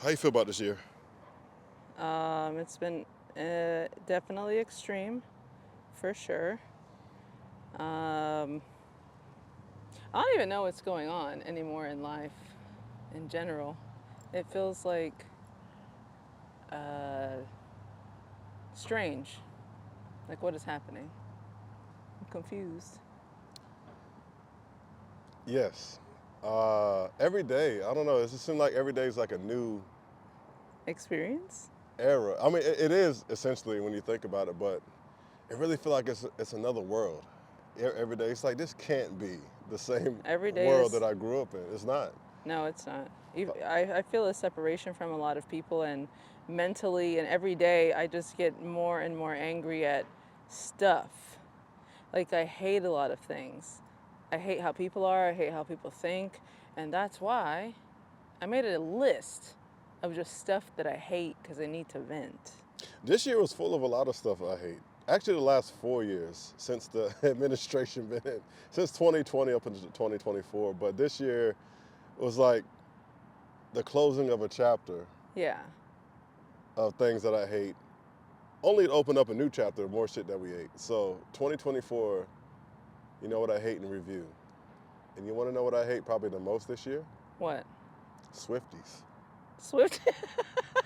How you feel about this year? It's been definitely extreme, for sure. Um, I don't even know what's going on anymore in life, in general. It feels like uh, strange. Like, what is happening? I'm confused. Yes. Every day, I don't know. It just seems like every day is like a new Experience? era. I mean, it is essentially when you think about it, but it really feels like it's another world. Every day, it's like this can't be the same Every day world that is. I grew up in. It's not. No, it's not. I feel a separation from a lot of people, and mentally, and every day, I just get more and more angry at stuff. Like, I hate a lot of things. I hate how people are, I hate how people think, and that's why I made a list of just stuff that I hate because I need to vent. This year was full of a lot of stuff I hate. Actually, the last 4 years since the administration been in, since 2020 up into 2024. But this year was like the closing of a chapter Yeah. of things that I hate, only to open up a new chapter of more shit that we hate. So 2024, you know what I hate in review. And you want to know what I hate probably the most this year? What? Swifties. Swift?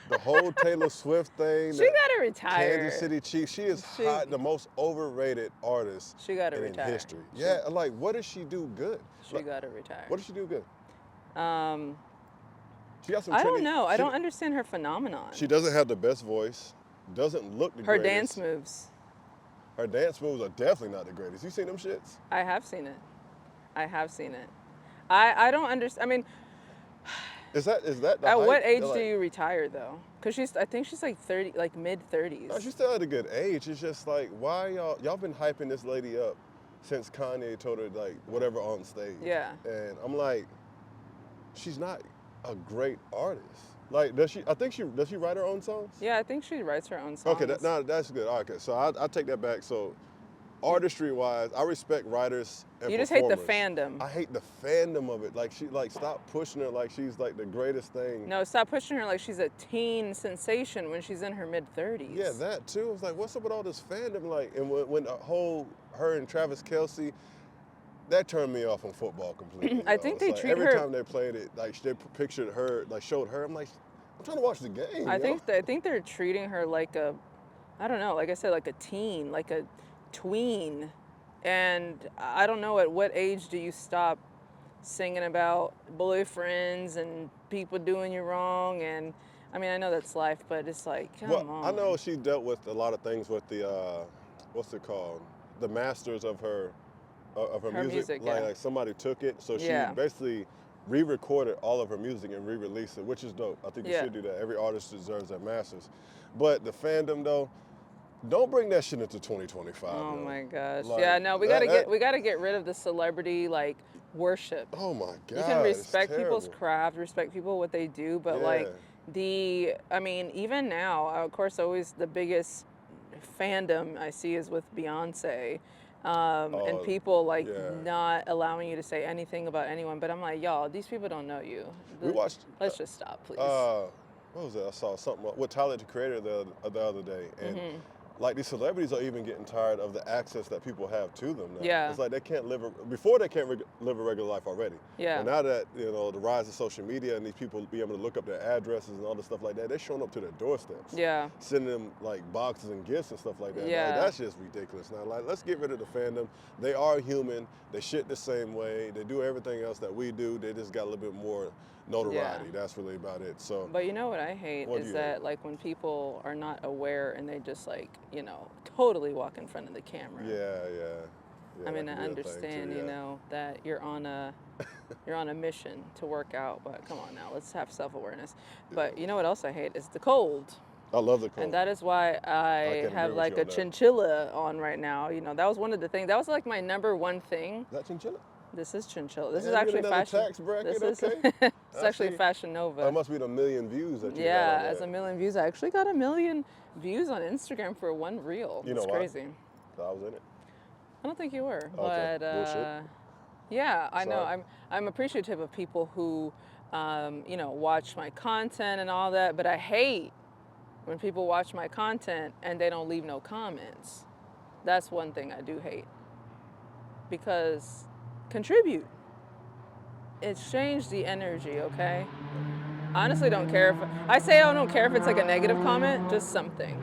The whole Taylor Swift thing, She the gotta Kansas retire. City Chiefs, she is She hot, the most overrated artist she gotta in retire. history. Yeah, like what does she do good? She gotta retire. What does she do good? Um, She got some I don't trendy. know. I don't understand her phenomenon. She doesn't have the best voice. Doesn't look the Her dance greatest. moves. Her dance moves are definitely not the greatest. You seen them shits? I have seen it. I have seen it. I don't understand. I mean, Is that the at hype? what age do Like, you retire though? Because I think she's like 30, like mid no, 30s. she's still at a good age. It's just like why y'all been hyping this lady up since Kanye told her like whatever on stage. Yeah. And I'm like, she's not a great artist. Like, does she? I think does she write her own songs? Yeah, I think she writes her own Okay, songs. that's good. Okay, so I take that back. So, artistry wise, I respect writers and You just hate the performers. fandom. I hate the fandom of it. Like stop pushing her like she's like the greatest thing. No, stop pushing her like she's a teen sensation when she's in her mid 30s. Yeah, that too. It's like, what's up with all this fandom? Like, and when the whole her and Travis Kelsey, that turned me off on football completely. I think It's they like treat every her. time they played it, like they pictured her, like showed her. I'm like, I'm trying to watch the game. I think they're treating her like a, I don't know, like I said, like a teen, like a tween. And I don't know at what age do you stop singing about boyfriends and people doing you wrong. And I mean, I know that's life, but it's like, Well, come I know on. she dealt with a lot of things with the what's it called, the masters of her Her music. music, Like, yeah. like somebody took it, so she Yeah. basically re-recorded all of her music and re-released it, which is dope. I think you Yeah. should do that. Every artist deserves their masters. But the fandom though, don't bring that shit into 2025. Oh Yo. my gosh. Like Yeah, no, we gotta get rid of the celebrity like worship. oh my You can god, it's respect people's terrible. craft, respect people what they do, but like Yeah. I mean, even now, of course, always the biggest fandom I see is with Beyonce, and Oh people like yeah. not allowing you to say anything about anyone. But I'm like, y'all, these people don't know you. We watched. Let's just stop, please. Uh, what was it? I saw something with Tyler the Creator the other day, and Hmm. like these celebrities are even getting tired of the access that people have to them now. Yeah. It's like they can't before they can't live a regular life already. Yeah. But now that the rise of social media and these people be able to look up their addresses and all the stuff like that, they're showing up to their doorsteps. Yeah. Sending them like boxes and gifts and stuff like that. Like, Yeah. that's just ridiculous. Now, like, let's get rid of the fandom. They are human. They shit the same way. They do everything else that we do. They just got a little bit more notoriety. Yeah. That's really about it. So, But you know what I hate What do is you that hate? like when people are not aware and they just like, totally walk in front of the camera. yeah, I mean, that I can be a thing, understand, too, yeah. that you're on a mission to work out, but come on now, let's have self-awareness. But you know what else I hate is the cold. I love the And cold. that is why I can have agree with like you a on that. chinchilla on right now. That was one of the things. That was like my number one thing. Is that chinchilla? This is chinchilla. This Yeah, is you get actually another fashion. tax bracket, This is okay. it's I actually see. Fashion Oh, it Nova. must be the million views that you got Yeah, on as a that. million views. I actually got a million views on Instagram for one reel. You know It's why? crazy. So I was in it. I don't think you were, Okay, but bullshit. yeah, I know. Sorry. I'm appreciative of people who watch my content and all that. But I hate when people watch my content and they don't leave no comments. That's one thing I do hate. Because contribute. Exchange the energy, okay? Honestly, don't care if I say I don't care if it's like a negative comment, just something.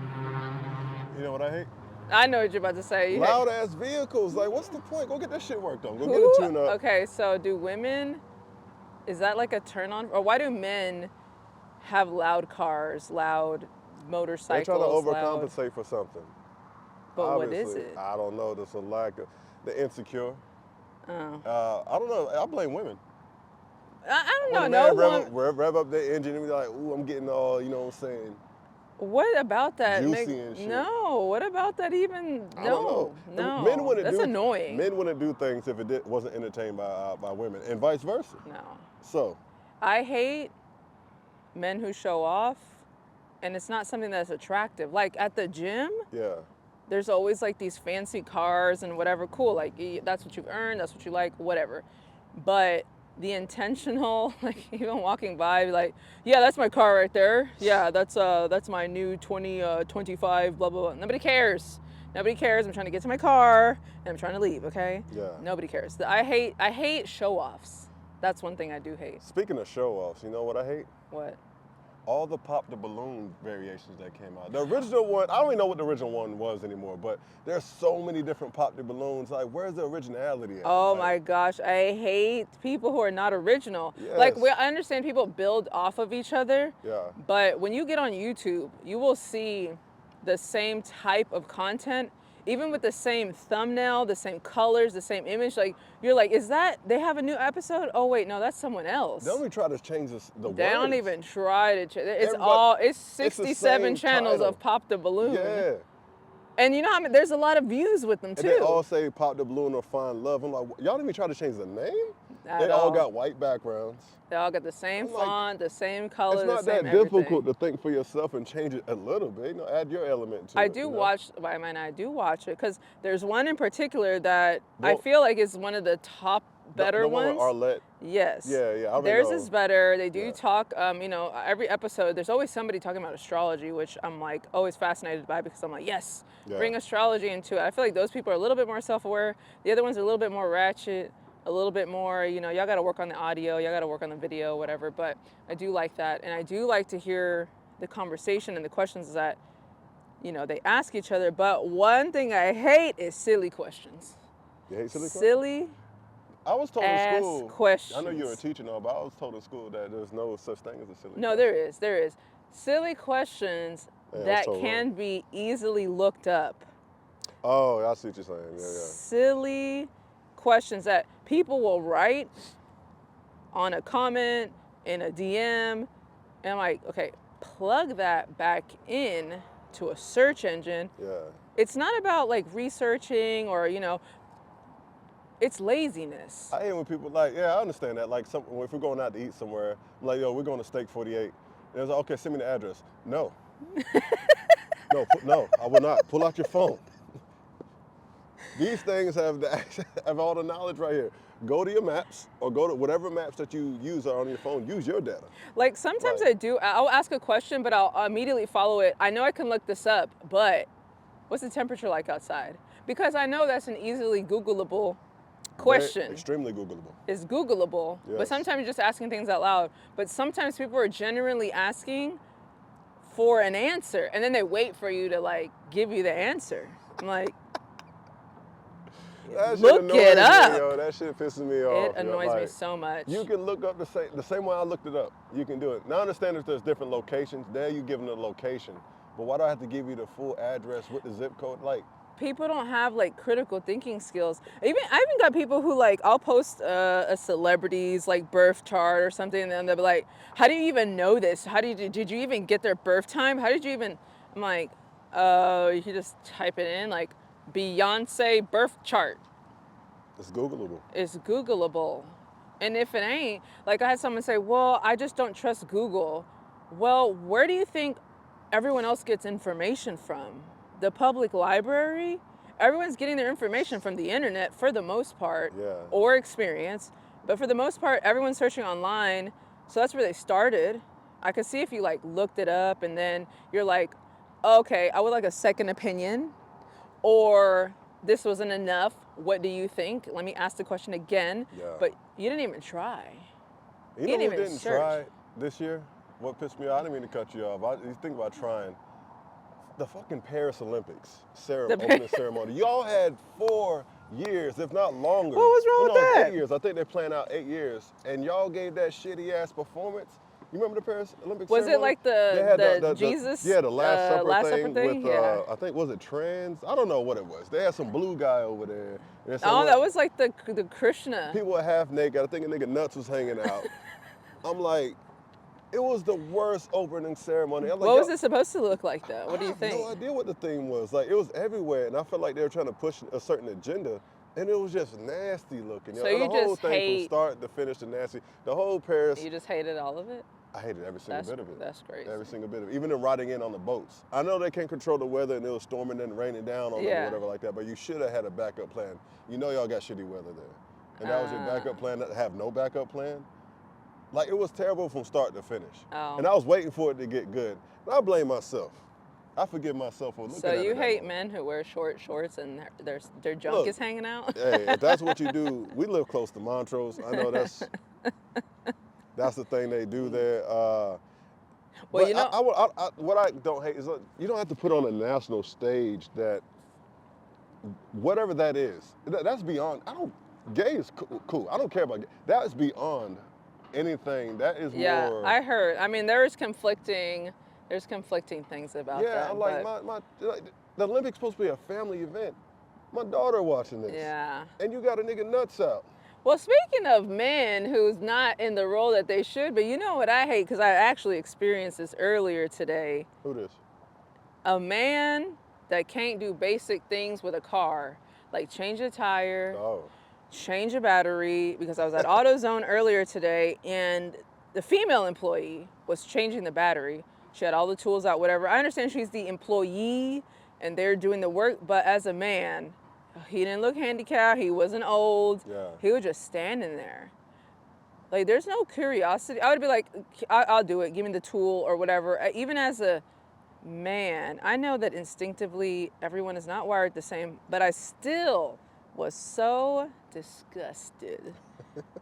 You know what I hate? I know what you're about to say. Loud ass vehicles. Like, what's the point? Go get that shit worked on. Go get Who? a tune up. Okay, so do women? Is that like a turn on, or why do men have loud cars, loud They're motorcycles? trying to loud, overcompensate for something. but Obviously, what is it? I don't know. There's a lack of the insecure. Oh. I don't know. I blame women. I don't know. When a No man one. rev up their engine and be like, ooh, I'm getting all, you know what I'm saying? What about that? Juicy and shit. No. What about that even? I don't know. No. Men wouldn't That's do, annoying. Men wouldn't do things if it wasn't entertained by women, and vice versa. No. So, I hate men who show off, and it's not something that's attractive. Like at the gym, yeah. there's always like these fancy cars and whatever. Cool, like that's what you've earned, that's what you like, whatever. But the intentional, like even walking by, like, yeah, that's my car right there. Yeah, that's my new 2025, blah blah blah. Nobody cares. Nobody cares. I'm trying to get to my car and I'm trying to leave. Okay. Yeah. Nobody cares. I hate show offs. That's one thing I do hate. Speaking of show offs, you know what I hate? What? All the pop the balloon variations that came out. The original one, I don't even know what the original one was anymore, but there's so many different pop the balloons. Like, where's the originality at? Oh like, my gosh, I hate people who are not original. Yes. Like, I understand people build off of each other, Yeah. but when you get on YouTube, you will see the same type of content, even with the same thumbnail, the same colors, the same image. Like, you're like, is that, they have a new episode? Oh wait, no, that's someone else. They only try to change the They words. don't even try to change. It's Everybody- it's 67 same channels title. of Pop the Balloon. Yeah. And you know how there's a lot of views with them And too. they all say pop the balloon or find love. I'm like, y'all didn't even try to change the name? At They all all. got white backgrounds. They all got the same I'm like, font, the same color, It's not the same that everything. difficult to think for yourself and change it a little bit. You know, add your element to it. I do you know? watch. I mean, I do watch it because there's one in particular that I Well, feel like is one of the top better the one ones. with Arlette. Yes. Yeah. I already Theirs know. is better. They do Yeah. talk. Every episode, there's always somebody talking about astrology, which I'm like always fascinated by because I'm like, yes, Yeah. bring astrology into it. I feel like those people are a little bit more self-aware. The other ones are a little bit more ratchet, a little bit more, y'all got to work on the audio, y'all got to work on the video, whatever. But I do like that, and I do like to hear the conversation and the questions that they ask each other. But one thing I hate is silly questions. You hate silly questions? Silly. I was told in ass school. questions. I know you're a teacher now, but I was told in school that there's no such thing as a silly No, question. there is. Silly questions Yeah, I was that told can wrong. be easily looked up. Oh, I see what you're saying. Yeah. Silly questions that people will write on a comment, in a DM, and I'm like, okay, plug that back in to a search engine. Yeah. It's not about like researching or, it's laziness. I hate when people I understand that. Like, if we're going out to eat somewhere, I'm like, yo, we're going to Steak 48. And it's like, okay, send me the address. No. No, I will not. Pull out your phone. These things have all the knowledge right here. Go to your maps or go to whatever maps that you use are on your phone. Use your data. Like sometimes Right. I'll ask a question, but I'll immediately follow it. I know I can look this up, but what's the temperature like outside? Because I know that's an easily Googleable question. Very, extremely Googleable. It's Googleable, but Yes. sometimes you're just asking things out loud. But sometimes people are genuinely asking for an answer, and then they wait for you to like give you the answer. I'm like, That shit look annoys it me, up. yo. That shit pisses me off. It annoys me Like, so much. You can look up the same way I looked it up. You can do it. Now I understand that there's different locations. There you give them the location. But why do I have to give you the full address with the zip code? Like, People don't have like critical thinking skills. I even got people who like I'll post a celebrity's like birth chart or something, and then they'll be like, "How do you even know this? Did you even get their birth time? How did you even?" I'm like, you can just type it in like Beyonce birth chart. it's Googleable. It's Googleable, and if it ain't, like I had someone say, "Well, I just don't trust Google." Well, where do you think everyone else gets information from? The public library? Everyone's getting their information from the internet for the most part, Yeah. or experience. But for the most part, everyone's searching online So that's where they started. I could see if you like looked it up and then you're like, okay, I would like a second opinion, or this wasn't enough. What do you think? Let me ask the question again. Yeah. But you didn't even try. You You know didn't who even didn't search. try what pissed me off? I didn't mean to cut you off. You think about trying. The fucking Paris Olympics The opening ceremony. Y'all had 4 years, if not longer. What was wrong Well, with no, it's that? 8 years. I think they're planning out 8 years. And y'all gave that shitty ass performance. You remember the Paris Olympics Was it ceremony? like They had the Jesus the Last Supper Last Supper thing with, thing? Yeah. I think, was it trans? I don't know what it was. They had some blue guy over there. And they said, Oh, well, that was like the Krishna. people were half naked. I think a nigga nuts was hanging out. I'm like, it was the worst opening ceremony. I'm like, What was yo, it supposed to look like though? What I do you have think? no idea what the theme was. Like, it was everywhere, and I felt like they were trying to push a certain agenda, and it was just nasty looking. So The you whole just thing from hate, start to finish, the nasty. The whole Paris, you just hated all of it? I hated every single bit of it. That's crazy. Every single bit of it. Even them riding in on the boats. I know they can't control the weather, and it was storming and raining down on them or Yeah. whatever like that, but you should have had a backup plan. You know y'all got shitty weather there. And that was your backup plan, to have no backup plan? Like, it was terrible from start to finish. Oh. And I was waiting for it to get good. And I blame myself. I forgive myself for looking So at it you that hate way. men who wear short shorts and their junk Look, is hanging out? Hey, if that's what you do, we live close to Montrose. I know that's the thing they do there. Well, But you know, what I don't hate is you don't have to put on a national stage that whatever that is. That's beyond. Gay is cool. I don't care about gay. That is beyond anything. That is yeah, more. I heard. I mean, there's conflicting things about Yeah, that. I like but the Olympics supposed to be a family event. My daughter watching this. yeah. And you got a nigga nuts out. Well, speaking of men who's not in the role that they should be, you know what I hate? Because I actually experienced this earlier today. Who this? A man that can't do basic things with a car, like change a tire, Oh. change a battery, because I was at AutoZone earlier today and the female employee was changing the battery. She had all the tools out, whatever. I understand she's the employee and they're doing the work, but as a man, he didn't look handicapped, he wasn't old, Yeah. he was just standing there. Like, there's no curiosity. I would be like, I'll do it, give me the tool or whatever. Even as a man, I know that instinctively everyone is not wired the same, but I still was so disgusted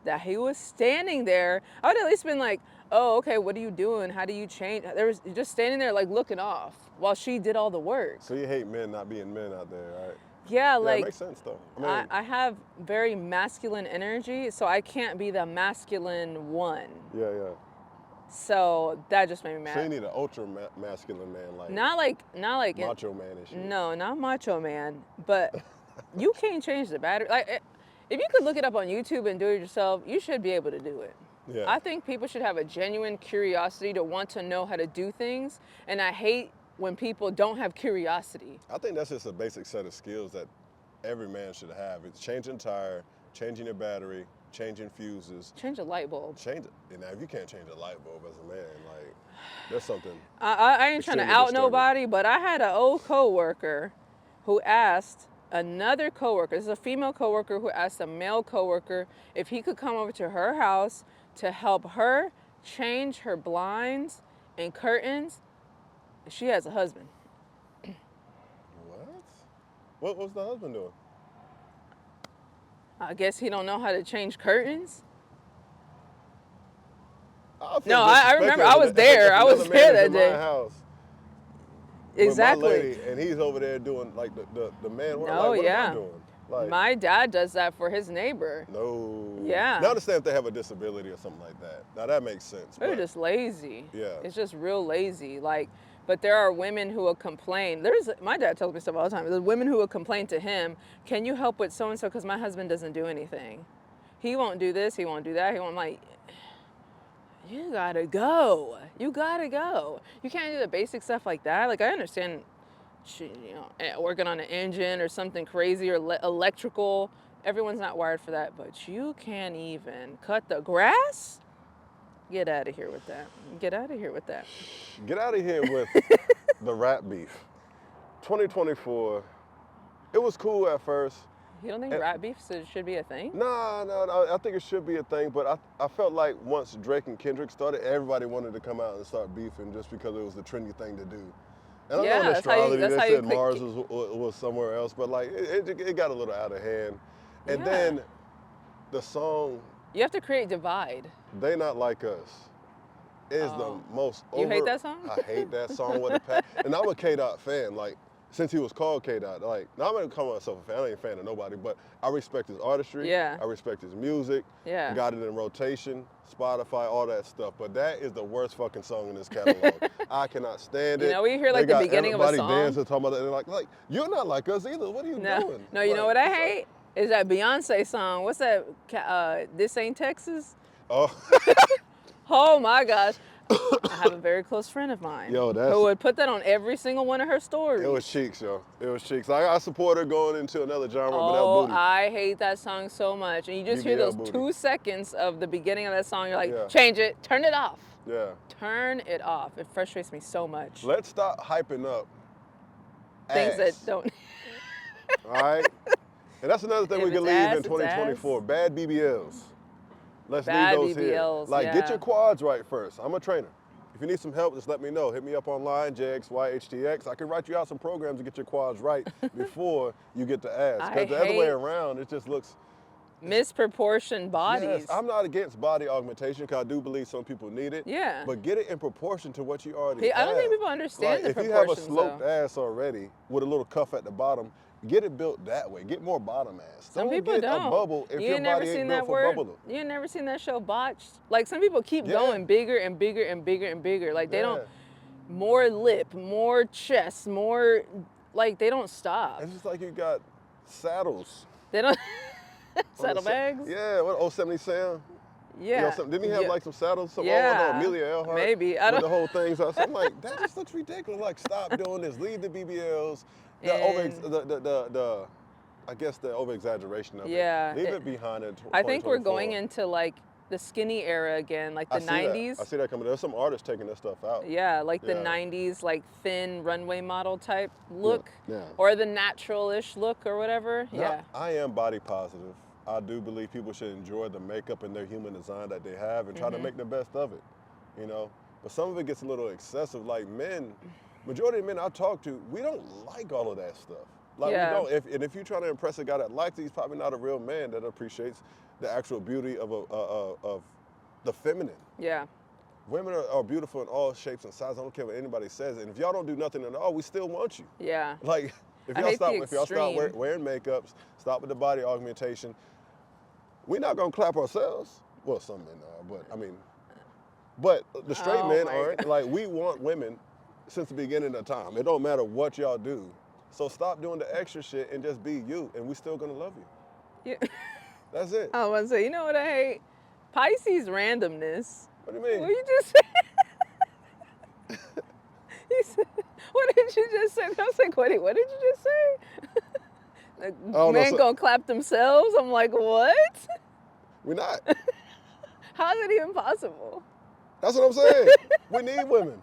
that he was standing there. I would at least been like, oh, okay, what are you doing? How do you change? There was just standing there like looking off while she did all the work. So you hate men not being men out there, right? Yeah, Yeah, like it makes sense though. I mean, I have very masculine energy, so I can't be the masculine one. yeah. So that just made me So you mad. need an ultra masculine man, like Not like macho man and shit. No, not macho man, but you can't change the battery. Like, if you could look it up on YouTube and do it yourself, you should be able to do it. Yeah. I think people should have a genuine curiosity to want to know how to do things, and I hate when people don't have curiosity. I think that's just a basic set of skills that every man should have. It's changing tire, changing your battery, changing fuses. Change a light bulb. Change it. And now if you can't change a light bulb as a man, like there's something. I ain't trying to Extremely out disturbing. nobody, but I had an old coworker who asked another coworker, this is a female coworker who asked a male coworker if he could come over to her house to help her change her blinds and curtains. She has a husband. What was the husband doing? I guess he don't know how to change curtains. I feel No, I remember. I was there. I was there that day. House Exactly. With my lady, and he's over there doing like the man. What, No, like, what yeah. am I doing? Like, My dad does that for his neighbor. no. Yeah. Now I understand if they have a disability or something like that. Now that makes sense. They're but- just lazy. Yeah. It's just real lazy. Like, but there are women who will complain. My dad tells me stuff all the time. There's women who will complain to him, can you help with so-and-so because my husband doesn't do anything. He won't do this, he won't do that. He won't, like, you gotta go. You gotta go. You can't do the basic stuff like that. Like, I understand, working on an engine or something crazy or electrical. Everyone's not wired for that, but you can't even cut the grass? Get out of here with that. Get out of here with that. Get out of here with the rap beef. 2024, it was cool at first. You don't think And rap beef should be a thing? no, I think it should be a thing, but I felt like once Drake and Kendrick started, everybody wanted to come out and start beefing just because it was the trendy thing to do. And I know in Yeah, astrology that's they how you said Mars was somewhere else, but like it got a little out of hand. And Yeah. then the song You have to create divide. "They Not Like Us" is the Oh. most You hate over. that song? I hate that song with a passion. And I'm a K Dot fan. Like since he was called K Dot, like now I'm gonna call myself a fan. I ain't a fan of nobody, but I respect his artistry. Yeah. I respect his music. Yeah. Got it in rotation, Spotify, all that stuff. But that is the worst fucking song in this catalog. I cannot stand You it. know, when you hear They like the got beginning of a everybody song. dancing, talking about that. And like you're not like us either. What are you No, doing? no, you know Like, what I it's like- hate is that Beyonce song. What's that? This Ain't Texas. Oh, Oh my gosh. I have a very close friend of mine Yo, who would put that on every single one of her stories. it was cheeks, yo. It was cheeks. I support her going into another genre, but that Oh, booty. I hate that song so much. And you just hear BBL those booty. 2 seconds of the beginning of that song. You're like, Yeah. change it, turn it off. Yeah. Turn it off. It frustrates me so much. Let's stop hyping up Things that ass, don't. all right? And that's another thing If we can it's leave ass, in it's 2024. ass. Bad BBLs. Let's Bad leave those BBLs, here. Like, get yeah. your quads right first. I'm a trainer. If you need some help, just let me know. Hit me up online, JXYHTX. I can write you out some programs to get your quads right before you get the ass. I Because the other way hate around, it just looks. misproportioned bodies. Yes, I'm not against body augmentation because I do believe some people need it. Yeah. But get it in proportion to what you already have. I don't think people understand the Like, if you have a proportions, sloped though. ass already with a little cuff at the bottom, get it built that way. Get more bottom ass. Some people get don't. a bubble if You your ain't never body seen ain't that built for word. bubble. You ain't never seen that show Botched. Like some people keep Yeah. going bigger and bigger and bigger and bigger. Like they don't. Yeah. More lip, more chest, more. Like they don't stop. It's just like you got saddles. They don't. on the Saddlebags. Yeah, what 070 Sam? Yeah. You know, didn't he have Yeah. like some saddles? Some, Yeah. Oh, no, Amelia Earhart. Maybe. I with don't- the whole thing. So I'm like, that just looks ridiculous. Like, stop doing this. Leave the BBLs. I guess the over exaggeration of Yeah, it. Leave it behind it. I think we're 2024. going into like the skinny era again, like the I see 90s. That. I see that coming. There's some artists taking this stuff out. Yeah, like the Yeah. 90s, like thin runway model type look, Yeah. or the natural-ish look or whatever. Now, Yeah. I am body positive. I do believe people should enjoy the makeup and their human design that they have and try Mm-hmm. to make the best of it, you know? But some of it gets a little excessive. Like men, majority of men I talk to, we don't like all of that stuff. Like Yeah. we don't. If you're trying to impress a guy that likes it, he's probably not a real man that appreciates the actual beauty of the feminine. Yeah. Women are beautiful in all shapes and sizes. I don't care what anybody says. And if y'all don't do nothing at all, we still want you. Yeah. Like, if I y'all hate stop, the if y'all stop extreme. wearing makeups, stop with the body augmentation, we're not gonna clap ourselves. Well, some men are, but I mean, but the straight Oh men my aren't. God. Like, we want women since the beginning of time. It don't matter what y'all do. So stop doing the extra shit and just be you, and we still gonna love you. Yeah. That's it. I was gonna say, you know what I hate? Pisces randomness. What do you mean? What you just say? He said, what did you just say? I was like, what did you just say? Like, Oh, no, men gonna clap themselves? I'm like, what? We're not. How is it even possible? That's what I'm saying. We need women.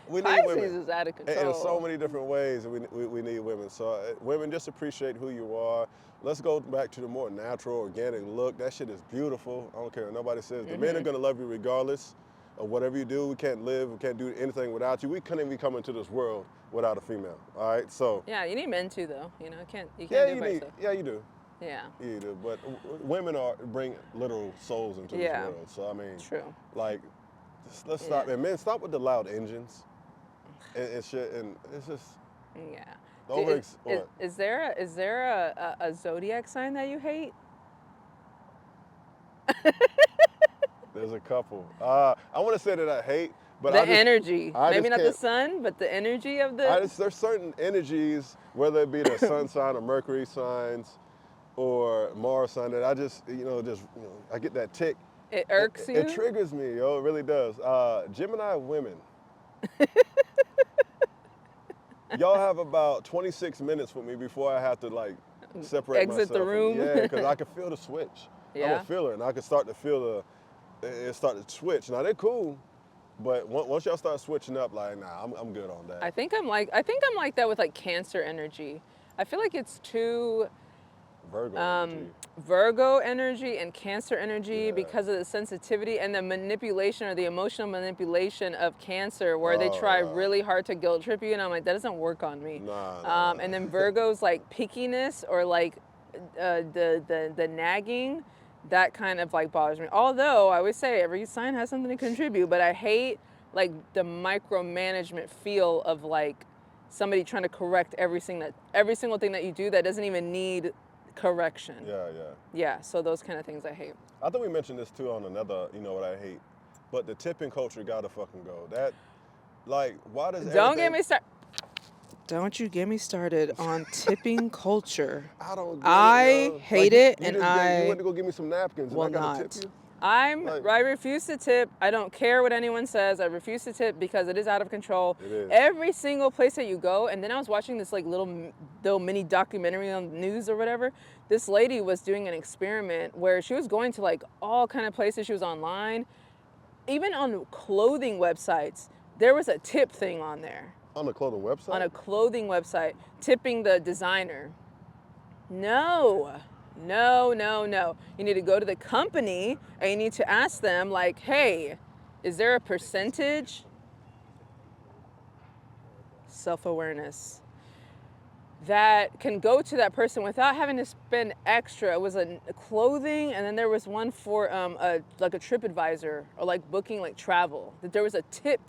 We need Pisces women. is out of In control. so many different ways, we need women. So women, just appreciate who you are. Let's go back to the more natural, organic look. That shit is beautiful. I don't care what nobody says. The men are gonna love you regardless of whatever you do. We can't live, we can't do anything without you. We couldn't even come into this world without a female. All right, so Yeah, you need men too, though. You know, you can't yeah, do it you by need, yourself. yeah, you do. Yeah, You do, but women bring literal souls into Yeah. this world. So I mean, true. like, let's stop. Yeah. And men, stop with the loud engines and shit. And it's just Yeah. over. Is there a zodiac sign that you hate? There's a couple. I want to say that I hate, but The I just, energy. I Maybe just not the can't- sun, but the energy of the. there's certain energies, whether it be the sun sign or Mercury signs or Mars sign, that I just, I get that tick. It irks you. It triggers me, yo. It really does. Gemini women. Y'all have about 26 minutes with me before I have to like separate Exit the myself. room. Yeah, because I can feel the switch. I'm Yeah. a feeler, and I can start to feel it start to switch. Now they're cool, but once y'all start switching up, like, nah, I'm good on that. I think I'm like that with like Cancer energy. I feel like it's too Virgo um, energy. Virgo energy and Cancer energy Yeah. because of the sensitivity and the manipulation or the emotional manipulation of Cancer, where they Oh, try yeah. really hard to guilt trip you, and I'm like, that doesn't work on me. Nah. And then Virgo's like pickiness or like the nagging, that kind of like bothers me. Although I always say every sign has something to contribute, but I hate like the micromanagement feel of like somebody trying to correct every single thing that you do that doesn't even need correction. Yeah. Yeah, so those kind of things I hate. I think we mentioned this too on another, you know what I hate. But the tipping culture gotta fucking go. That, like, why does Don't get everything... me started. Don't you get me started on tipping culture. I don't get it, I yo. hate Like, it, you and just you I went to go get me some napkins and will I gotta tip not. you? Like, I refuse to tip. I don't care what anyone says. I refuse to tip because it is out of control. It is. Every single place that you go, and then I was watching this like little mini documentary on the news or whatever. This lady was doing an experiment where she was going to like all kind of places. She was online, even on clothing websites. There was a tip thing on there. on the clothing website? On a clothing website, tipping the designer. No. You need to go to the company and you need to ask them, like, hey, is there a percentage? Self-awareness. That can go to that person without having to spend extra. It was a clothing, and then there was one for like a TripAdvisor or like booking like travel. That there was a tip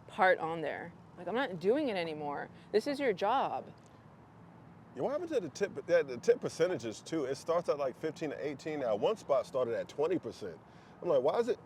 part on there. Like, I'm not doing it anymore. This is your job. Yeah, what happened to the tip percentages too? It starts at like 15 to 18 now. One spot started at 20%. I'm like, why is it?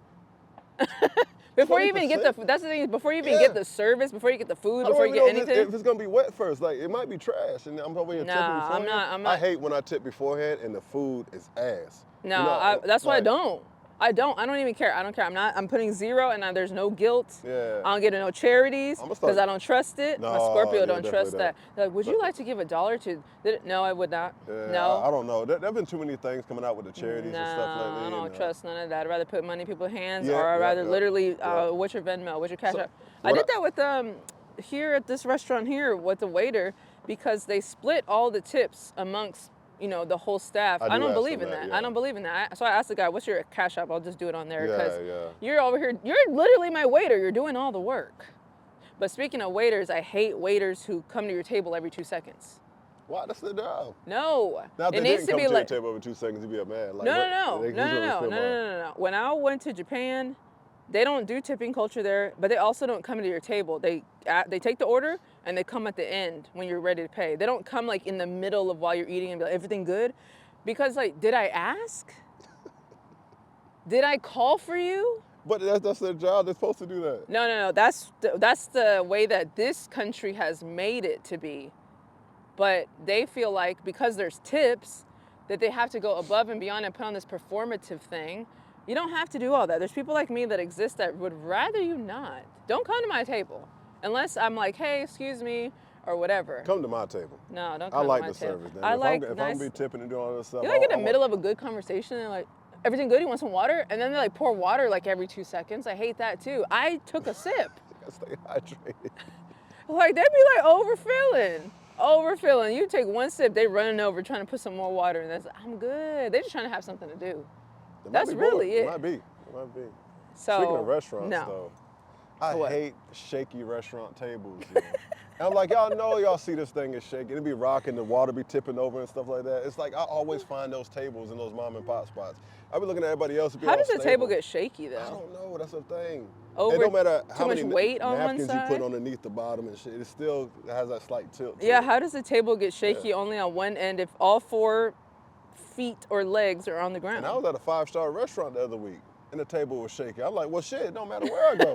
Before you even get 20%? that's the thing, before you even Yeah. get the service, before you get the food, I before don't you even get know anything. if it's gonna be wet first. Like, it might be trash, and I'm over here tipping Nah, beforehand. I'm not. I hate when I tip beforehand and the food is ass. No, You know, that's why I like, don't. I don't even care. I don't care. I'm putting zero, and there's no guilt. Yeah. I don't get no charities I'ma because start- I don't trust it. My No, Scorpio yeah, don't trust definitely that. They're like, would you But- like to give $1 to? No, I would not. Yeah, No. I don't know. There've been too many things coming out with the charities and stuff No, lately. I don't and, trust none of that. I'd rather put money in people's hands, Yeah, or I'd yeah, rather yeah, literally, yeah. what's your Venmo? What's your Cash So, App? I what did that with here at this restaurant here with the waiter because they split all the tips amongst the whole staff. I I do don't ask believe them in that, that. yeah. I don't believe in that. So I asked the guy, "What's your Cash App?" I'll just do it on there because Yeah. you're over here. You're literally my waiter. You're doing all the work. But speaking of waiters, I hate waiters who come to your table every 2 seconds. Why? That's their job. No, Now, if it they needs didn't to come be to your like table every 2 seconds, you'd be mad. Like, no, what? no, Who's no, gonna no, no, spend no, more? no. When I went to Japan, they don't do tipping culture there, but they also don't come to your table. They take the order and they come at the end when you're ready to pay. They don't come like in the middle of while you're eating and be like, everything good? Because like, did I ask? Did I call for you? But that's their job. They're supposed to do that. No. That's the way that this country has made it to be. But they feel like because there's tips that they have to go above and beyond and put on this performative thing. You don't have to do all that. There's people like me that exist that would rather you not. Don't come to my table unless I'm like, hey, excuse me, or whatever. Come to my table. No, don't I come like to my the table. service. Then. I like if I'm nice. gonna be tipping and doing all this stuff, You like in I the middle of a good conversation and like, everything good? You want some water? And then they like pour water like every 2 seconds. I hate that too. I took a sip. gotta stay hydrated. Like they'd be like overfilling. You take one sip, they running over trying to put some more water, and that's I'm good. They're just trying to have something to do. They might That's be really bored. it. It might be. So Speaking of restaurants, no. though, I What? hate shaky restaurant tables. You know? And I'm like, y'all see this thing is shaking. It'll be rocking, the water be tipping over and stuff like that. It's like I always find those tables in those mom and pop spots. I be looking at everybody else. Be How all does the stable. table get shaky I though? don't know. That's the thing. Over It don't matter too how much many weight on one napkins you side? put underneath the bottom and shit. It still has that slight tilt. To Yeah, it. how does the table get shaky only on one end if all 4 feet or legs are on the ground? And I was at a 5-star restaurant the other week, and the table was shaky. I'm like, well, shit, it don't matter where I go.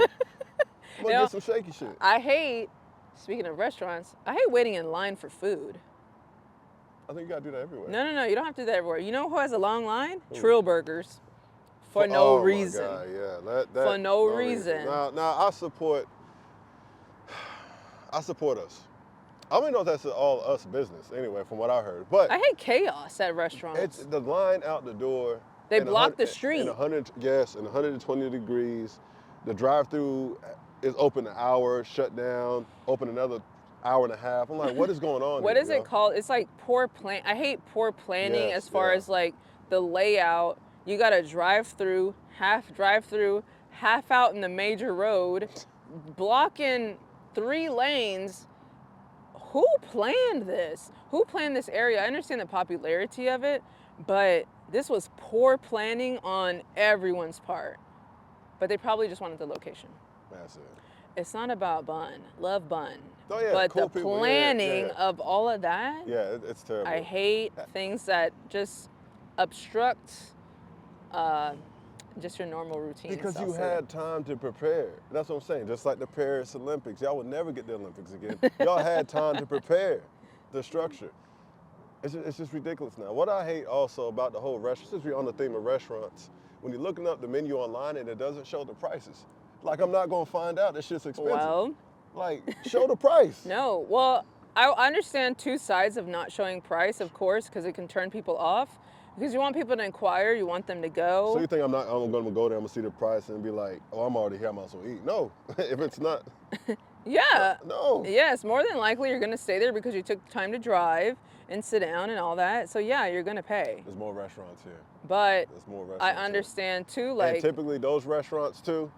I'm gonna get some shaky shit. Speaking of restaurants, I hate waiting in line for food. I think you gotta do that everywhere. No, you don't have to do that everywhere. You know who has a long line? Who? Trill Burgers. For no Oh reason. My God, yeah. That, For no reason. Now I support us. I don't even know if that's all us business anyway, from what I heard. But I hate chaos at restaurants. it's the line out the door. They in block the 100 street. In 120 degrees. The drive-through is open an hour, shut down, open another hour and a half. I'm like, what is going on What here? is it called? It's like poor plan. I hate poor planning Yes, as far yeah. as like the layout. You got to drive through, half out in the major road, blocking 3 lanes. Who planned this? Who planned this area? I understand the popularity of it, but this was poor planning on everyone's part. But they probably just wanted the location. That's it. It's not about bun. Love bun. Oh yeah, But cool the people. planning of all of that, Yeah, it's terrible. I hate things that just obstruct just your normal routine. Because you had time to prepare. That's what I'm saying. Just like the Paris Olympics. Y'all would never get the Olympics again. Y'all had time to prepare the structure. It's just ridiculous now. What I hate also about the whole restaurant, since we're on the theme of restaurants, when you're looking up the menu online and it doesn't show the prices. Like, I'm not going to find out. This shit's expensive. Well, like, show the price. No. Well, I understand two sides of not showing price, of course, because it can turn people off. Because you want people to inquire, you want them to go. So you think I'm going to go there, I'm going to see the price and be like, oh, I'm already here, I might as well eat. No, if it's not. Yeah. No. Yes, more than likely you're going to stay there because you took time to drive and sit down and all that. So yeah, you're going to pay. There's more restaurants here. But There's more restaurants I understand too, like. And typically those restaurants too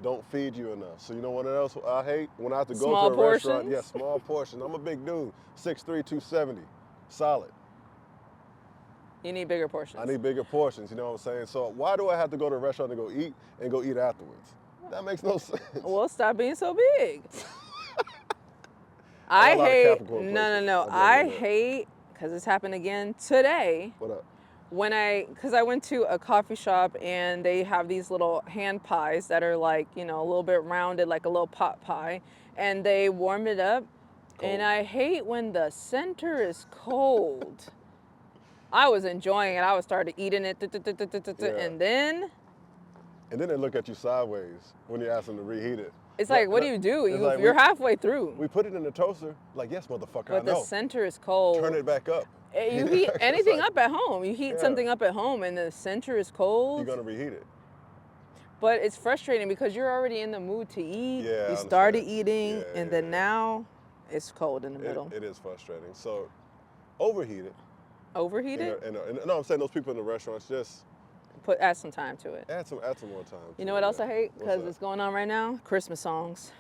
don't feed you enough. So you know what else I hate? When I have to go Small to a portions? restaurant. Yeah, small portions. I'm a big dude, 6'3", 270, solid. You need bigger portions. I need bigger portions, you know what I'm saying? So why do I have to go to a restaurant to go eat and go eat afterwards? That makes no sense. Well, stop being so big. I I hate, Capricorn no, places. I hate, because this happened again today. What up? Because I went to a coffee shop and they have these little hand pies that are like, a little bit rounded, like a little pot pie, and they warm it up. Cold. And I hate when the center is cold. I was enjoying it. I was started eating it, and then they look at you sideways when you ask them to reheat it. it's like, what do? You're halfway through. We put it in the toaster. Like, yes, motherfucker, but I know. the center is cold. Turn it back up. You heat anything up at home. You heat something up at home and the center is cold. You're going to reheat it. But it's frustrating because you're already in the mood to eat. Yeah, you started eating and then now it's cold in the middle. It is frustrating. So overheat it. Overheat it? No, I'm saying those people in the restaurants, just add some time to it. add some more time. You know what else I hate? Because it's going on right now? Christmas songs.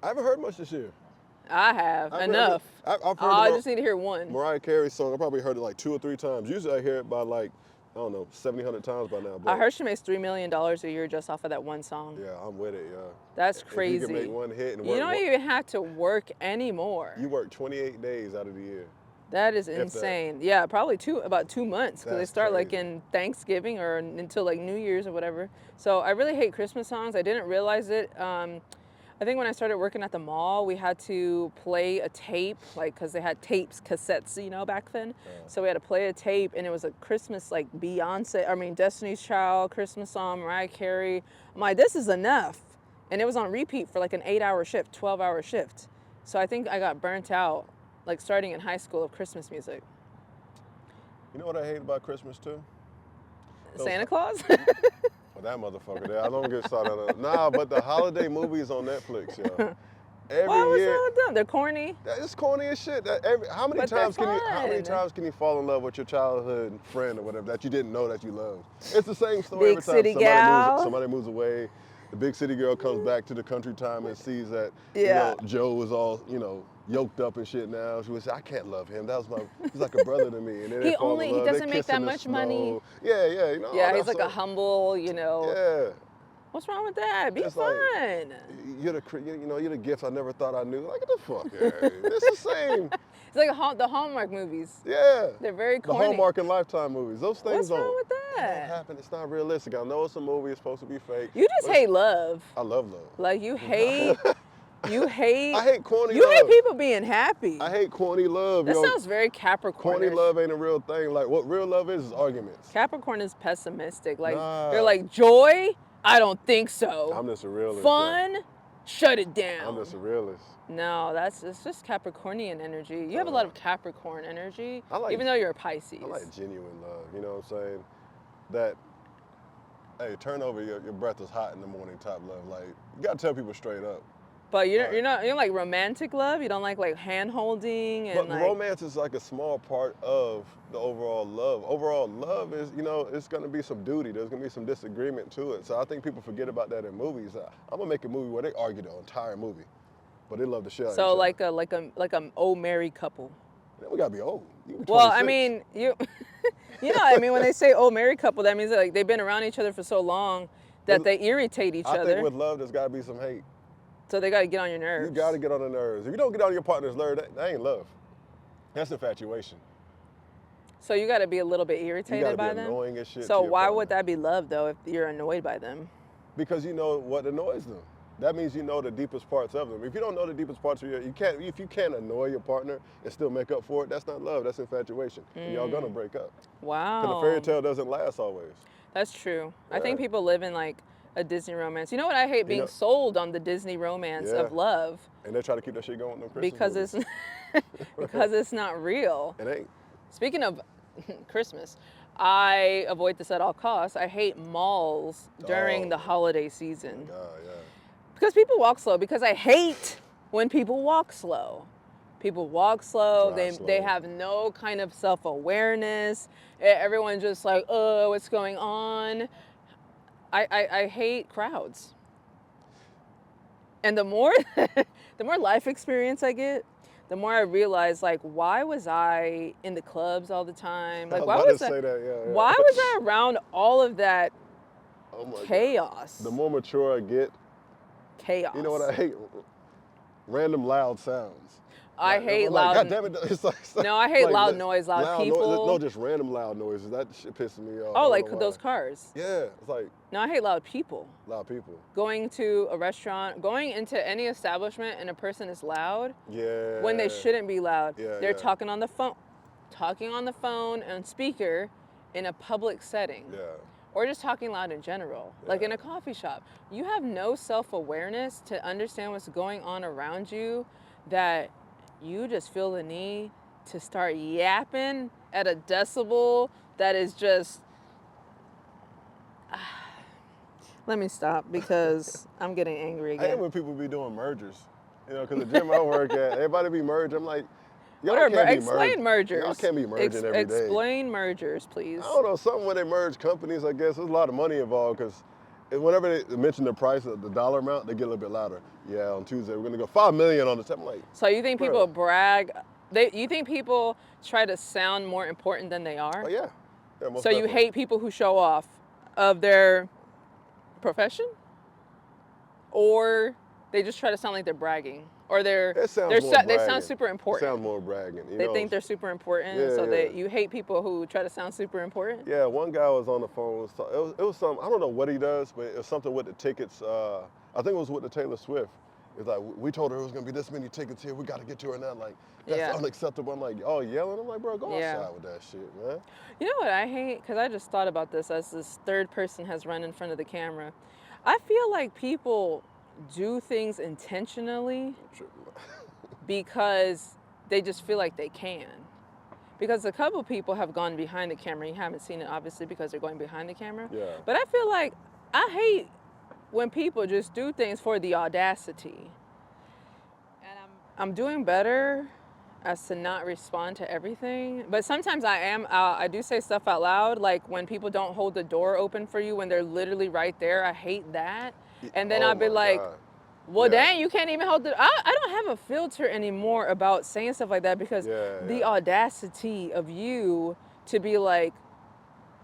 I haven't heard much this year. I have. Enough. I've heard I just need to hear one. Mariah Carey's song, I probably heard it like 2 or 3 times. Usually I hear it by like, I don't know, 70, 100 times by now. But I heard she makes $3 million a year just off of that one song. Yeah, I'm with it, yeah. That's crazy. If you can make one hit and work. You don't even have to work anymore. You work 28 days out of the year. That is insane. Yeah, probably about 2 months because they start like in Thanksgiving or until like New Year's or whatever. So I really hate Christmas songs. I didn't realize it. I think when I started working at the mall, we had to play a tape, like, because they had tapes, cassettes, back then. So we had to play a tape, and it was a Christmas, like, Destiny's Child, Christmas song, Mariah Carey. I'm like, this is enough. And it was on repeat for like an 8-hour shift, 12-hour shift. So I think I got burnt out, like, starting in high school of Christmas music. You know what I hate about Christmas, too? Santa Claus? That motherfucker there. I don't get started on that. Nah, but the holiday movies on Netflix, yo. Every year. What's wrong with them? They're corny. It's corny as shit. How many times can you fall in love with your childhood friend or whatever that you didn't know that you loved? It's the same story every time somebody moves away. The big city girl comes back to the country time and sees that Joe is all, yoked up and shit now. She would say, I can't love him. He's like a brother to me. And then he doesn't make that much money. Yeah, Yeah, he's like a humble, Yeah. What's wrong with that? Be fun. Like, you're the gift I never thought I knew. Like, get the fuck out. It's the same. It's like the Hallmark movies. Yeah. They're very corny. The Hallmark and Lifetime movies. Those things What's wrong with that? Don't happen. It's not realistic. I know it's a movie. It's supposed to be fake. You just hate love. I love love. Like, you hate... I hate corny love. You hate people being happy. I hate corny love. That sounds very Capricorn. Corny love ain't a real thing. Like, what real love is arguments. Capricorn is pessimistic. Like, they're like, joy? I don't think so. I'm just a realist. Fun? Shut it down. I'm just a realist. No, it's just Capricornian energy. You have a lot of Capricorn energy, even though you're a Pisces. I like genuine love, you know what I'm saying? That, hey, turn over, your breath is hot in the morning type love. Like, you gotta tell people straight up. But Right. you don't like romantic love. You don't like hand holding and But like. romance is like a small part of the overall love. Overall love is, it's going to be some duty. There's going to be some disagreement to it. So I think people forget about that in movies. I'm going to make a movie where they argue the entire movie, but they love to share each So other. like a old married couple. Then we got to be old. You be Well, 26. I mean, I mean, when they say old married couple, that means that, like they've been around each other for so long that With- they irritate each I think other. with love, there's got to be some hate. So they got to get on your You nerves. got to get on the nerves. If you don't get on your partner's nerves, that ain't love. That's infatuation. So you got to be a little bit You got irritated to by be them. annoying as shit. So to your why partner. would that be love though if you're annoyed by them? Because you know what annoys them. That means you know the deepest parts of them. If you don't know the deepest parts of if you can't annoy your partner and still make up for it, that's not love, that's infatuation. And y'all gonna break up. Wow. Because the fairy tale doesn't last always. That's true. I Yeah. think people live in like a Disney romance. You know what I hate? Being know- sold on the Disney romance of Yeah. love And they try to keep that shit going with them Christmas because movies. it's because it's not real. It ain't. Speaking of Christmas, I avoid this at all costs. I hate malls during the Oh. holiday season Yeah. because people walk slow. Because I hate when people walk slow. People walk slow. Drive They slow. have no kind of self-awareness. Everyone's just like, oh, what's going on? I hate crowds. And the more the more life experience I get, the more I realize like why was I in the clubs all the time? Like I why was about was to I say that, yeah. why was I around all of that Oh my God. chaos? The more mature I get, Chaos. you know what I hate? Random loud sounds. I hate I'm loud. Like, God damn it! It's like, No, I hate like, loud noise, loud people. No, just random loud noises. That shit pisses me off. I Oh, don't like know those why. cars. Yeah, it's like No, I hate loud people. loud people. Going to a restaurant, going into any establishment and a person is loud Yeah. when they shouldn't be loud. Yeah, They're yeah. talking on the phone and speaker in a public setting. Yeah. Or just talking loud in general, like in Yeah. a coffee shop. You have no self-awareness to understand what's going on around you, that you just feel the need to start yapping at a decibel that is just... Let me stop because I'm getting angry I hate again. when people be doing mergers. Because the gym I work at, everybody be merging. I'm like, y'all What are can't be explain mergers? Y'all can't be merging every day. Explain mergers, please. I don't know, something when they merge companies, I guess. There's a lot of money involved because whenever they mention the price of the dollar amount, they get a little bit louder. Yeah, on Tuesday, we're going to go $5 million on the tip. I'm like, So you think people Bruh. brag? You think people try to sound more important than they are? oh, yeah. Most So you definitely. hate people who show off of their profession, or they just try to sound like they're bragging, or It sounds they more sound bragging. super It important. sounds more bragging. They think they're super important, Yeah, so yeah. you hate people who try to sound super important. Yeah, one guy was on the phone. It was something, I don't know what he does, but it was something with the tickets. I think it was with the Taylor Swift. It's like, we told her it was going to be this many tickets here. We got to get to her now. Like, that's Yeah. unacceptable. I'm like, oh, yelling? I'm like, bro, go Yeah. outside with that shit, man. You know what I hate? Because I just thought about this as this third person has run in front of the camera. I feel like people do things intentionally because they just feel like they can. Because a couple people have gone behind the camera. You haven't seen it, obviously, because they're going behind the camera. Yeah. But I feel like I hate when people just do things for the audacity. And I'm doing better as to not respond to everything. But sometimes I do say stuff out loud, like when people don't hold the door open for you when they're literally right there. I hate that. And then Oh I'll be my like, God. well, Yeah. dang, you can't even hold the... I don't have a filter anymore about saying stuff like that because the Yeah. audacity of you to be like,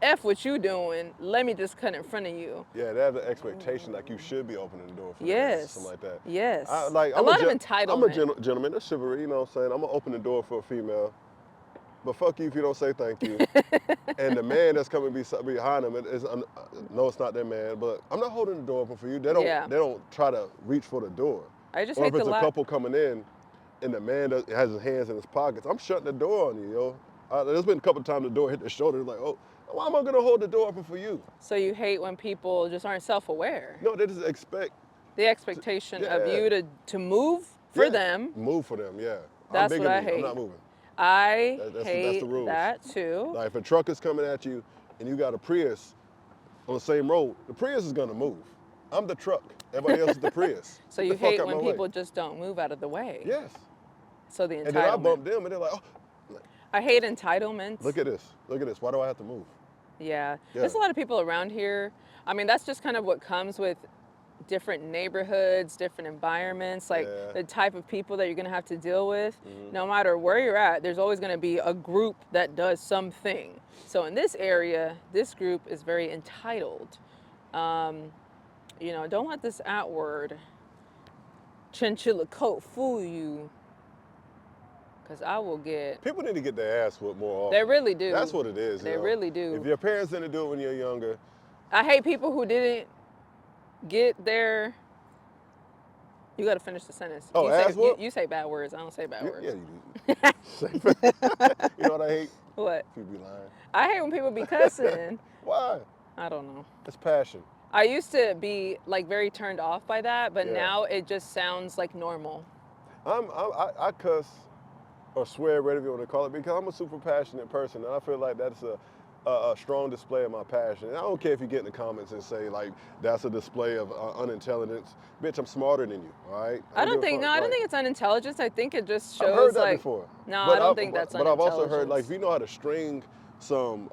F what you doing, let me just cut in front of you. Yeah, they have the expectation like you should be opening the door for them, Yes. something like that. Yes. A a lot of entitlement. I'm a gentleman. That's chivalry, you know what I'm saying? I'm going to open the door for a female. But fuck you if you don't say thank you. And the man that's coming behind them, no, it's not their man, but I'm not holding the door open for you. They don't try to reach for the door. I just Or hate if the it's a couple coming in and the man has his hands in his pockets, I'm shutting the door on you, yo. There's been a couple times the door hit the shoulder, like, oh, why am I going to hold the door open for you? So you hate when people just aren't self-aware. No, they just expect. The expectation of Yeah. you to move for Yeah, them. Move for them, yeah. That's I'm what I bigger than you. hate. I'm not moving. I That's hate the rules. that too. Like if a truck is coming at you and you got a Prius on the same road, the Prius is gonna move. I'm the truck. Everybody else is the Prius. So Get you the fuck hate out when my way. people just don't move out of the way. Yes. So the And then I bump entitlement. them, and they're like, oh, I hate entitlements. look at this. Look at this. Why do I have to move? Yeah. Yeah. There's a lot of people around here. I mean, that's just kind of what comes with different neighborhoods, different environments, like Yeah. the type of people that you're going to have to deal with. Mhm. No matter where you're at, there's always going to be a group that does something. So in this area, this group is very entitled. You know, don't let this outward chinchilla coat fool you, because I will get. People need to get their ass whooped more They often. really do. That's what it is. They you know? really do. If your parents didn't do it when you're younger, I hate people who didn't get their. You got to finish the sentence. Oh, you ass say, whoop? you say bad words. I don't say bad words. yeah, you do. You know what I hate? What? People be lying. I hate when people be cussing. Why? I don't know. It's passion. I used to be like very turned off by that, but Yeah. now it just sounds like normal. I cuss or swear, whatever you want to call it, because I'm a super passionate person, and I feel like that's a strong display of my passion. And I don't care if you get in the comments and say like that's a display of unintelligence. Bitch, I'm smarter than you. All right. I don't think it's unintelligence. I think it just shows I've heard that like before. no, But I don't think that's But I've unintelligence. also heard like if you know how to string some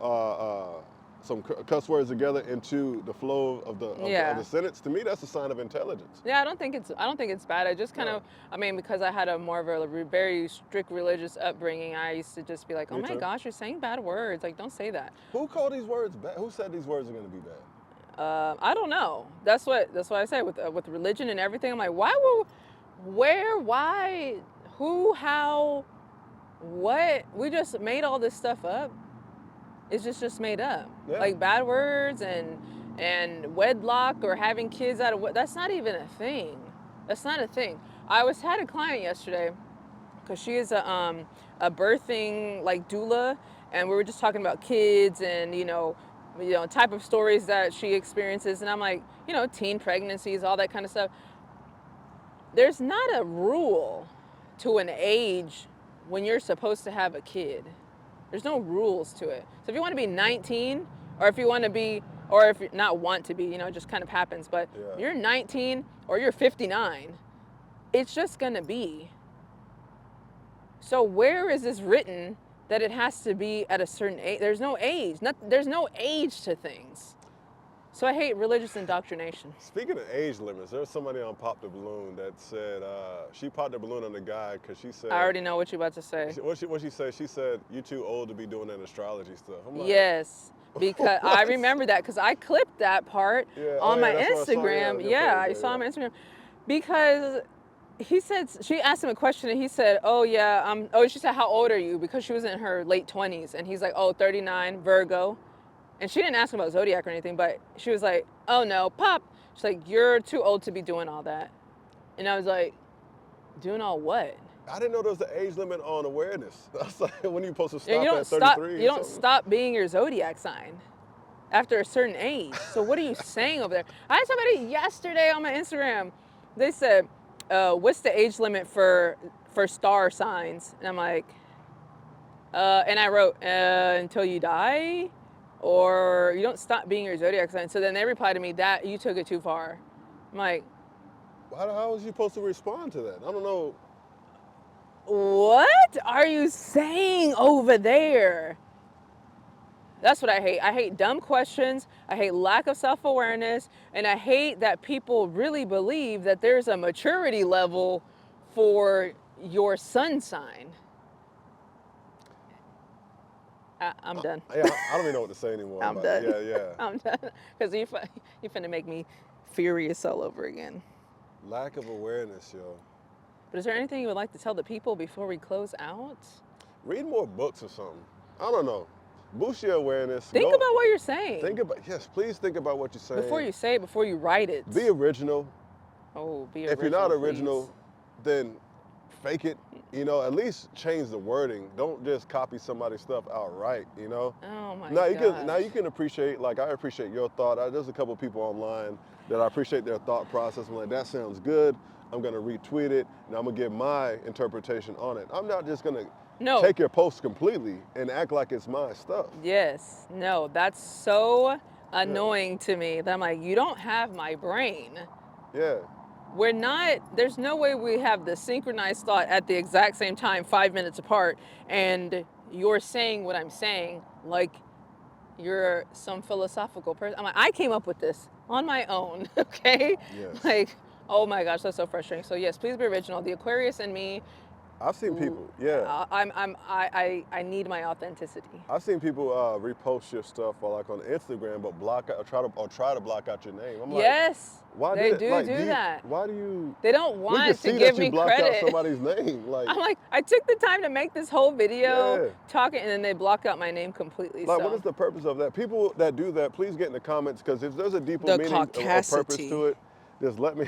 cuss words together into the flow of the sentence, to me that's a sign of intelligence. Yeah, I don't think it's bad. I just kind of, I mean, because I had a more of a very strict religious upbringing, I used to just be like, oh Me my too. gosh, you're saying bad words. Like, don't say that. Who called these words bad? Who said these words are going to be bad? I don't know. That's what I say with religion and everything. I'm like, why, who, how, what? We just made all this stuff up. It's just made up. Yeah. Like bad words and wedlock or having kids out of that's not even a thing. That's not a thing. I had a client yesterday because she is a birthing like doula, and we were just talking about kids and you know type of stories that she experiences, and I'm like, teen pregnancies, all that kind of stuff. There's not a rule to an age when you're supposed to have a kid. There's no rules to it. So if you want to be 19, or if you want to be, or if you not want to be, it just kind of happens. But you're 19 or you're 59, it's just gonna be. So where is this written that it has to be at a certain age? There's no age. There's no age to things. So I hate religious indoctrination. Speaking of age limits, there was somebody on Pop the Balloon that said she popped the balloon on the guy because she said. I already know what you're about to say. What she said? She said you're too old to be doing that astrology stuff. I'm like, yes, because I remember that because I clipped that part on my Instagram. I saw him on Instagram because she asked him a question and he said, "Oh yeah, she said, how old are you?" Because she was in her late 20s, and he's like, "Oh, 39, Virgo." And she didn't ask him about zodiac or anything, but she was like, "Oh no, Pop." She's like, "You're too old to be doing all that." And I was like, "Doing all what?" I didn't know there was an age limit on awareness. That's like when you're supposed to stop you at 33. You don't stop being your zodiac sign after a certain age. So what are you saying over there? I had somebody yesterday on my Instagram. They said, "What's the age limit for star signs?" And I'm like, and I wrote, "Until you die, or you don't stop being your zodiac sign." So then they replied to me that you took it too far. I'm like, how was you supposed to respond to that? I don't know. What are you saying over there? That's what I hate. I hate dumb questions. I hate lack of self-awareness. And I hate that people really believe that there's a maturity level for your sun sign. I'm done. I don't even know what to say anymore. I'm done. Yeah. I'm done. Because you're finna make me furious all over again. Lack of awareness, yo. But is there anything you would like to tell the people before we close out? Read more books or something. I don't know. Boost your awareness. Think about what you're saying. Please think about what you're saying. Before you say it, before you write it. Be original. Oh, be original. If you're not original, please. then fake it. At least change the wording. Don't just copy somebody's stuff outright, Oh my God. Now you can appreciate, like I appreciate your thought. There's a couple people online that I appreciate their thought process. I'm like, that sounds good. I'm gonna retweet it, and I'm gonna give my interpretation on it. I'm not just gonna take your post completely and act like it's my stuff. Yes. No, that's so annoying to me. That I'm like, you don't have my brain. Yeah. There's no way we have the synchronized thought at the exact same time, 5 minutes apart, and you're saying what I'm saying like you're some philosophical person. I'm like, I came up with this on my own, okay? Yes. Like, oh my gosh, that's so frustrating. So yes, please be original. The Aquarius in me, I've seen people. Yeah. I need my authenticity. I've seen people repost your stuff or like on Instagram, but block out or try to block out your name. I'm like, Yes, why they did it? do Like, do that. why do you? They don't We can want to see that give you me blocked out credit. somebody's name. Like, I'm like, I took the time to make this whole video yeah. talking, and then they block out my name completely. Like, what is So the purpose of that? People that do that, please get in the comments because if there's a deeper the meaning or purpose caucasity. to it, just let me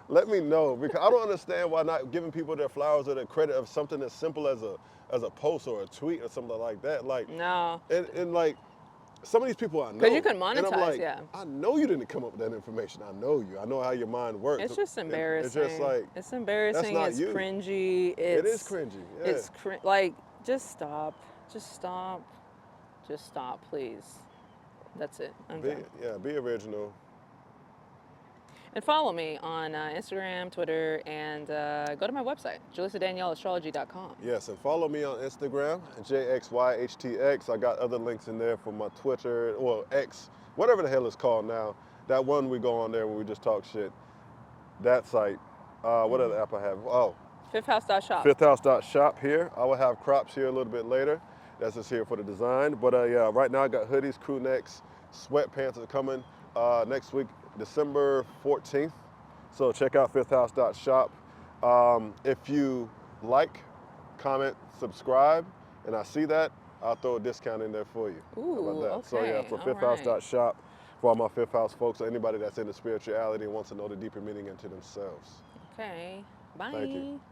let me know because I don't understand why not giving people their flowers or their credit of something as simple as a post or a tweet or something like that. Like, No, and like some of these people I because you know, can and I'm monetize. like, Yeah. I know you didn't come up with that information. I know you. I know how your mind works. It's just It's just embarrassing. like It's that's embarrassing. not It's you. cringy. It is cringy. Yeah. Like, just stop. Just stop. Just stop, please. That's it. I'm done. Be original. And follow me on Instagram, Twitter, and go to my website, JulisaDanielleAstrology.com. Yes, and follow me on Instagram, JXYHTX. I got other links in there for my Twitter, well, X, whatever the hell it's called now. That one we go on there where we just talk shit. That site. What other app I have? Oh, FifthHouse.shop. FifthHouse.shop here. I will have crops here a little bit later. That's just here for the design. But yeah, right now I got hoodies, crew necks, sweatpants are coming next week, December 14th. So check out FifthHouse.shop. If you like, comment, subscribe, and I see that, I'll throw a discount in there for you. Ooh, How about that? So yeah, okay, for all FifthHouse.shop, for all my Fifth House folks or anybody that's into spirituality and wants to know the deeper meaning into themselves. Okay. Bye. Thank you.